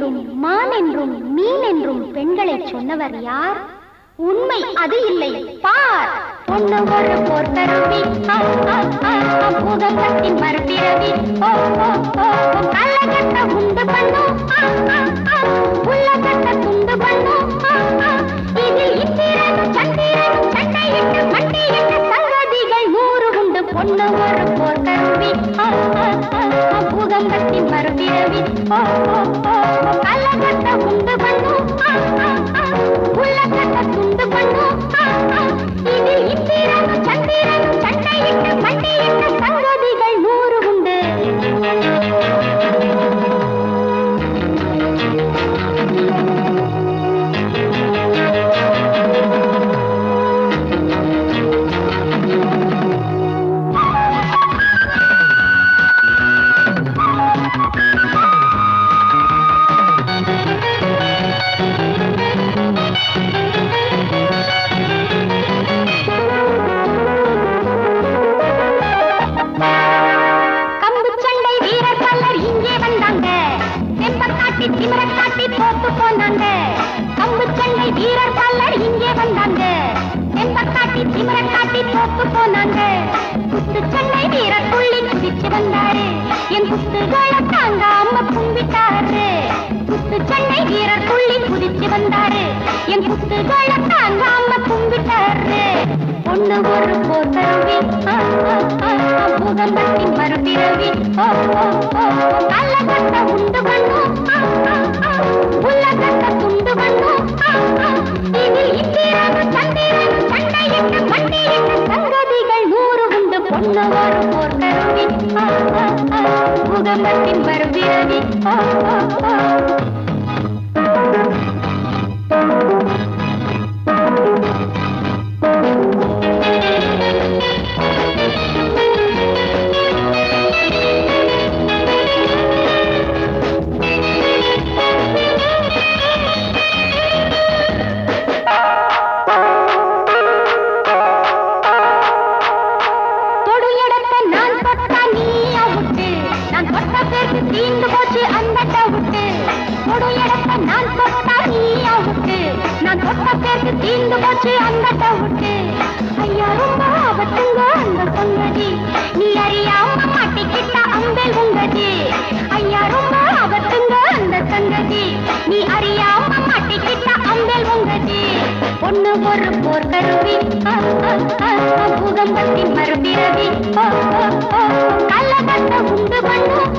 என்றும் மான் என்றும் மீன் என்றும் பெண்களை சொன்னவர் யார்? உண்மை அது இல்லை, பார். பொண்ணு ஒரு போர்க்கருவி, பூதகத்தின் மறுபிறவி, கள்ளகட்ட உண்டு பண்ணும், உள்ளகட்ட துண்டு பண்ணும். இதில் இந்திரனும் சந்திரனும் சண்டையிட்டு மண்டையிட்டு சங்கதிகள் 100 உண்டு. பொண்ணு ஒரு போர்க்கருவி, பூதகத்தின் மறுபிறவி, கள்ளகட்ட உண்டு பண்ணும், உள்ளகட்ட துண்டு பண்ணும். இதில் இந்திரனும் சந்திரனும் சண்டையிட்டு மண்டையிட்டு சங்கதிகள் 100 உண்டு. பொண்ணு ஒரு போர்க்கருவி, பூதகத்தின் மறுபிறவி, கள்ளகட்ட உண்டு பண்ணும், உள்ளகட்ட துண்டு பண்ணும். இதில் இந்திரனும் சந்திரனும் சண்டையிட்டு மண்டையிட்டு சங்கதிகள் 100 உண்டு. பொண்ணு ஒரு போர்க்கருவி, பூதகத்தின் மறுபிறவி. ஐயா ரொம்ப ஆபத்துங்க அந்த சங்கதி, நீ அறியாம மாட்டிக்கிட்ட அம்பேல் உங்கதி. ஐயா ரொம்ப ஆபத்துங்க அந்த சங்கதி, நீ அறியாம மாட்டிக்கிட்ட அம்பேல் உங்கதி. பொண்ணு ஒரு போர்க்கருவி, பூதகத்தின் மறுபிறவி, கள்ளகட்ட உண்டு பண்ணும்,